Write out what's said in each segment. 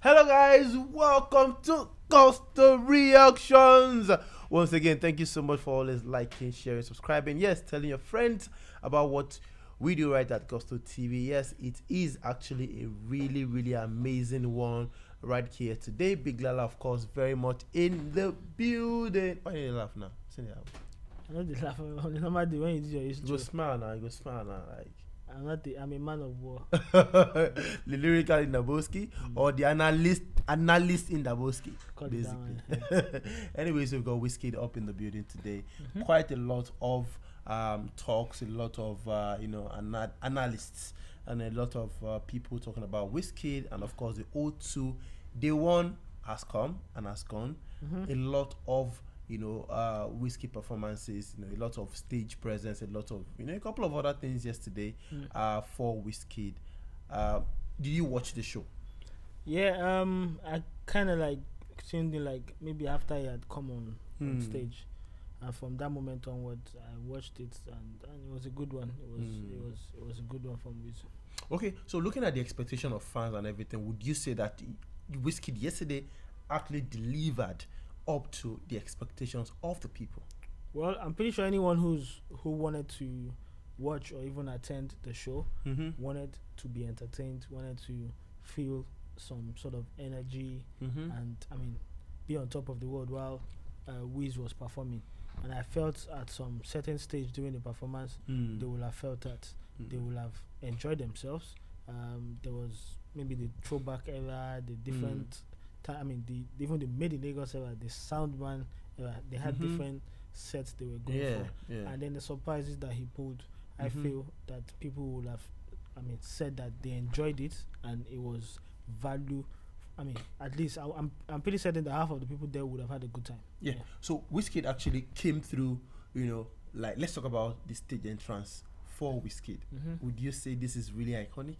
Hello guys, welcome to Costa Reactions. Once again, thank you so much for always liking, sharing, subscribing. Yes, telling your friends about what we do right at Costa TV. Yes, it is actually a really amazing one right here today. Big Lala, of course, very much in the building. Why you laugh now? Say it out. I know they laugh on the normal day when you do your Go history. smile now, go smile now. Like I'm a man of war. the lyrical in Daboski or the analyst in Daboski, Cut it basically. down. Anyways, we've got WIZKID up in the building today. Mhm. Quite a lot of talks, a lot of analysts, and a lot of people talking about WIZKID, and of course the O2 day one has come and has gone. A lot of WIZKID performances, a lot of stage presence, a lot of a couple of other things yesterday for WIZKID. Did you watch the show? Yeah, I kind of like tuned in like maybe after he had come on stage, and from that moment onwards, I watched it and it was a good one. It was a good one from Wiz. Okay, so looking at the expectation of fans and everything, would you say that WIZKID yesterday actually delivered up to the expectations of the people? Well, I'm pretty sure anyone who wanted to watch or even attend the show wanted to be entertained, wanted to feel some sort of energy, and I mean, be on top of the world while Wiz was performing. And I felt at some certain stage during the performance, they will have felt that they will have enjoyed themselves. There was maybe the throwback era, the different time. I mean, even the Made in Lagos era, the Soundman era. They had different sets they were going for, and then the surprises that he pulled. I feel that people would have, said that they enjoyed it and it was value. I mean, at least I'm pretty certain that half of the people there would have had a good time. Yeah. So WIZKID actually came through. Like let's talk about the stage entrance for WIZKID. Would you say this is really iconic?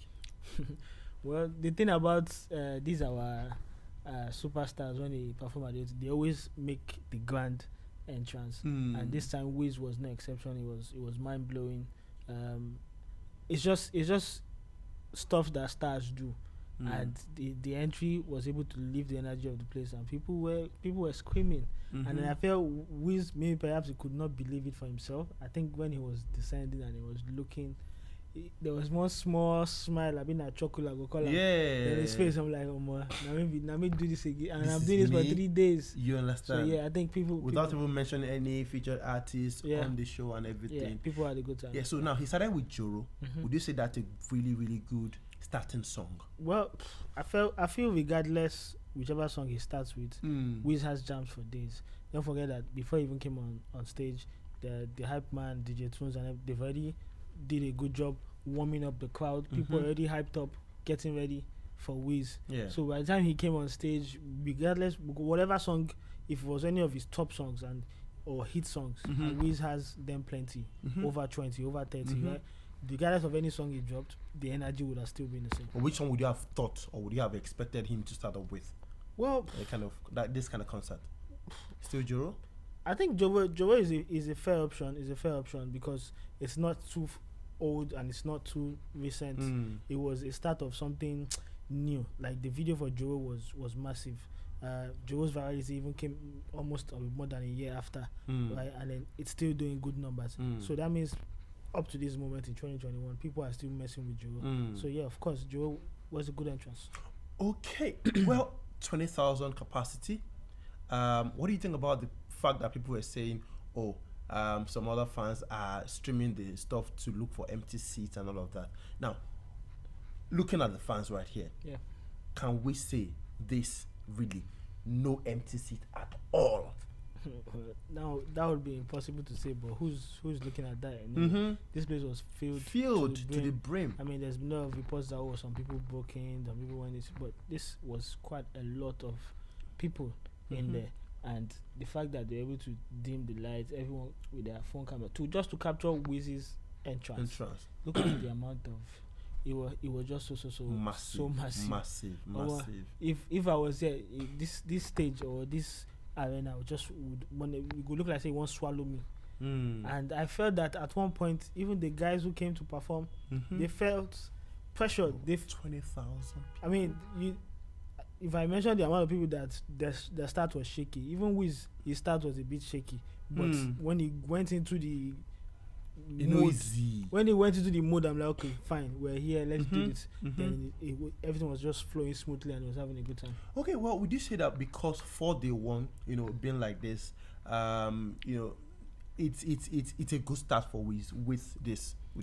Well, the thing about these our superstars, when they perform at it, they always make the grand entrance, and this time Wiz was no exception. It was mind blowing. It's just stuff that stars do, and the entry was able to lift the energy of the place, and people were screaming. And then I felt Wiz, maybe perhaps he could not believe it for himself. I think when he was descending and he was looking, there was one small smile. I've been at chocolate go color. Yeah. Then his face, I'm like, oh my, now me do this again, and This I'm is doing this for me. 3 days. You So understand? yeah, I think people Without even mentioning any featured artists Yeah. on the show and everything. yeah, people had a good time. Yeah, so now he started with Joro. Would you say that's a really good starting song? Well, I feel regardless whichever song he starts with, Wiz has jams for days. Don't forget that before he even came on stage, the hype man, DJ Tunes, and they've already did a good job warming up the crowd. People already hyped up, getting ready for Wiz. Yeah. So by the time he came on stage, regardless whatever song, if it was any of his top songs or hit songs, and Wiz has them plenty, over 20, over 30, right? Regardless of any song he dropped, the energy would have still been the same. Or which one would you have thought or would you have expected him to start up with? Well, This kind of concert. Still Joro? I think Joe is a fair option. Is a fair option because it's not too old and it's not too recent. It was a start of something new. Like the video for Joe was massive. Joe's virality even came almost more than a year after, right? And then it's still doing good numbers. So that means up to this moment in 2021, people are still messing with Joe. So yeah, of course, Joe was a good entrance. Okay. Well, 20,000 capacity. What do you think about the fact that people were saying, some other fans are streaming the stuff to look for empty seats and all of that? Now, looking at the fans right here, Yeah. can we say this really no empty seat at all? Now that would be impossible to say, but who's looking at that? I mean, this place was filled To the brim. I mean, there's been no reports that some people broke in, some people went this, but this was quite a lot of people in there, and the fact that they're able to dim the lights, everyone with their phone camera, to capture Wiz's entrance. Look at the amount of it was just so massive. Massive. If I was there, this stage or this arena would it would look like say it won't swallow me. And I felt that at one point, even the guys who came to perform, they felt pressured. 20,000. I mean, if I mention the amount of people that their start was shaky, even Wiz, his start was a bit shaky. But when he went into the mode, when he went into the mode, I'm like, okay, fine, we're here, let's do this. Then everything was just flowing smoothly and he was having a good time. Okay, well, would you say that because for day one, being like this, it's a good start for Wiz with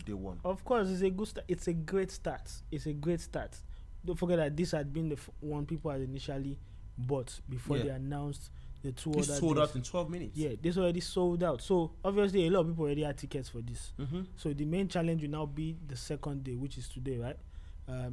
day one? Of course, it's a good start. It's a great start. Don't forget that this had been the one people had initially bought before they announced the two other sold out in 12 minutes. Yeah, this already sold out. So obviously a lot of people already had tickets for this. So the main challenge will now be the second day, which is today, right?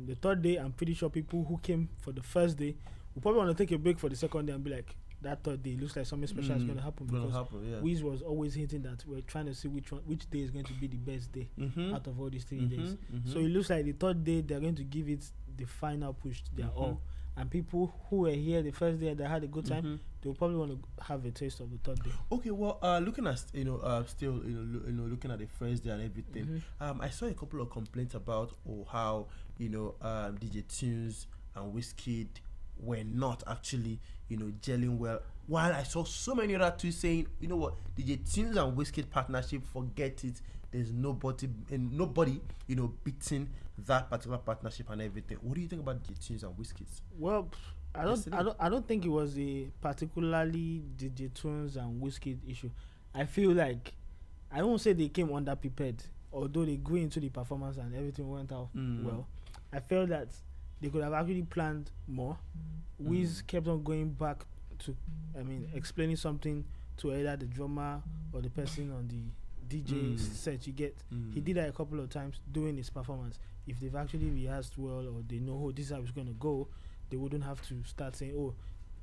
The third day, I'm pretty sure people who came for the first day will probably want to take a break for the second day and be like, that third day looks like something special is going to happen, because Wiz was always hinting that we're trying to see which day is going to be the best day out of all these 3 days. So it looks like the third day they're going to give it the final push to their all. And people who were here the first day that had a good time, they'll probably want to have a taste of the third day. Okay, well, looking at still looking at the first day and everything, I saw a couple of complaints about how DJ Tunes and WIZKID were not actually gelling well. While I saw so many other tweets saying, you know what, DJ Tunes and WIZKID partnership, forget it. There's nobody beating that particular partnership and everything. What do you think about DJ Tunes and WIZKID? Well, I don't think it was a particularly DJ Tunes and WIZKID issue. I feel like, I won't say they came underprepared, although they grew into the performance and everything went out well. I felt that they could have actually planned more. Wiz kept on going back to, explaining something to either the drummer or the person on the DJ set. You get, he did that a couple of times during his performance. If they've actually rehearsed well, or they know, this is how it's going to go, they wouldn't have to start saying, oh,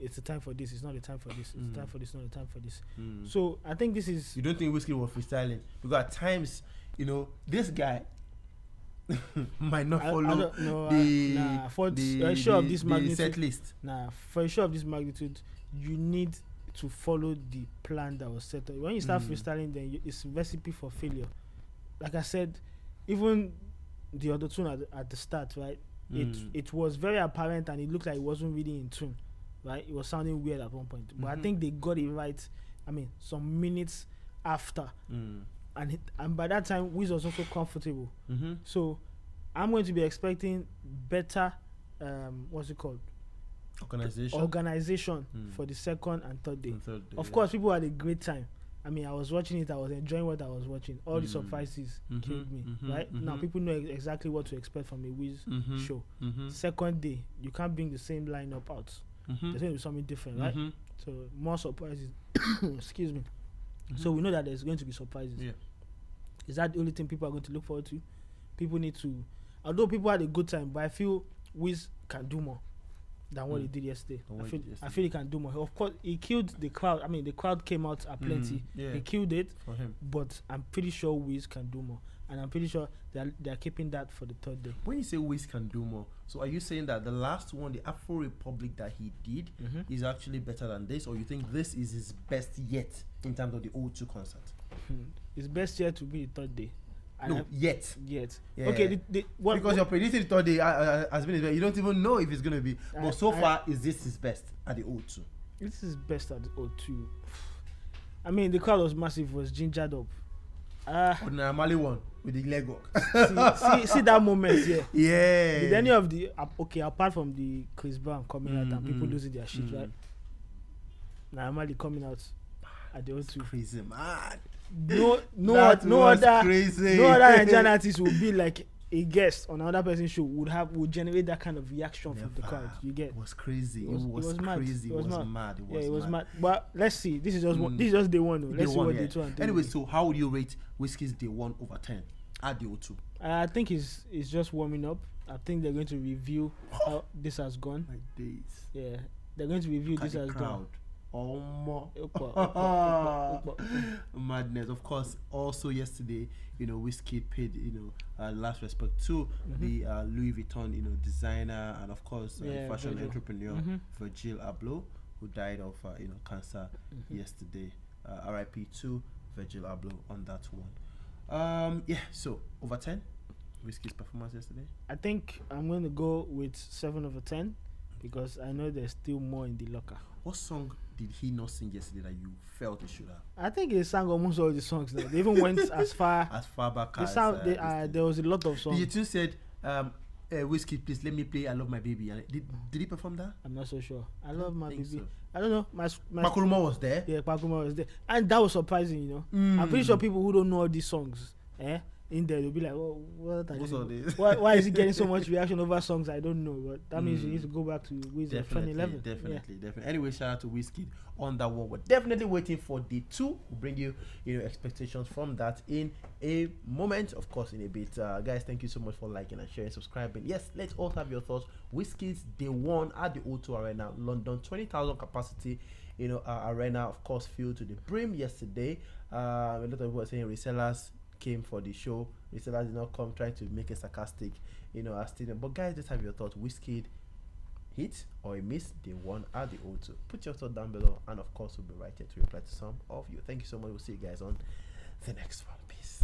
it's the time for this, it's not the time for this, it's the time for this, not the time for this. So I think this is... You don't think WIZKID was freestyling? Because at times, this guy might not follow for a show of this magnitude, set list. For a show of this magnitude, you need to follow the plan that was set up. When you start freestyling, then it's recipe for failure. Like I said, even the other tune at the start, right? It was very apparent, and it looked like it wasn't really in tune, right? It was sounding weird at one point, but I think they got it right. Some minutes after, and by that time, Wiz was also comfortable. So I'm going to be expecting better, what's it called? Organization for the second and third day. Of course, people had a great time. I was watching it, I was enjoying what I was watching. All the surprises killed me, right? Now people know exactly what to expect from a Wiz show. Second day, you can't bring the same lineup out. There's going to be something different, right? So more surprises. Excuse me. So we know that there's going to be surprises. Is that the only thing people are going to look forward to? People need to, although people had a good time, but I feel Wiz can do more than what he did yesterday. I feel he can do more. Of course, he killed the crowd. The crowd came out at plenty. He killed it for him. But I'm pretty sure Wiz can do more, and I'm pretty sure they're keeping that for the third day. When you say Wiz can do more, so are you saying that the last one, the Afro Republic that he did, is actually better than this, or you think this is his best yet in terms of the O2 concert? His best yet to be the third day. Yet. Yeah. Okay. Because you're predicting the third day has been his best. You don't even know if it's going to be. But so far, is this his best at the O2? This is best at the O2. The crowd was massive. Was gingered up. The Mali one with the leg walk. see that moment, yeah. Did any of the apart from the Chris Brown coming out and people losing their shit, right? Mali coming out at the O2. Crazy, man. No other Nigerian artist would be like a guest on another person's show would generate that kind of reaction from the crowd. You get? It was crazy. It was crazy. It was mad. It was mad. But let's see. This is just day one. Though. Let's see what day two and day. Anyway, so how would you rate WIZKID's day 1 over 10 at the O2? I think it's just warming up. I think they're going to review how this has gone. My days. Yeah, they're going to review this has gone. Madness. Of course, also yesterday, WIZKID paid, last respect to the Louis Vuitton, designer and of course fashion entrepreneur Virgil Abloh, who died of cancer yesterday. RIP to Virgil Abloh on that one. So over 10, WIZKID's performance yesterday. I think I'm going to go with 7 over 10. because I know there's still more in the locker. What song did he not sing yesterday that you felt he should have? I think he sang almost all the songs. Now. They even went as far back they as sound, there was a lot of songs. You too said, WIZKID, please let me play I Love My Baby. And did he perform that? I'm not so sure. I love my baby. So. I don't know. My Makuruma was there. Yeah, Makuruma was there, and that was surprising. You know, I'm pretty sure people who don't know all these songs, in there they'll be like, "Oh, what are these? Why is he getting so much reaction over songs I don't know?" But that means you need to go back to WIZ 2011. Definitely. Anyway, shout out to WIZKID on that one. We're definitely waiting for day 2. We'll bring you, expectations from that in a moment, of course, in a bit. Guys, thank you so much for liking and sharing, subscribing. Yes, let's all have your thoughts. WIZKID's day 1 at the O2 Arena, London, 20,000 capacity. Arena, of course, filled to the brim yesterday. A lot of people were saying resellers came for the show. Resellers did not come, trying to make it sarcastic, as statement. But guys, let's have your thoughts. WIZKID hit or a miss day 1 at the O2. Put your thought down below, and of course we'll be right here to reply to some of you. Thank you so much. We'll see you guys on the next one. Peace.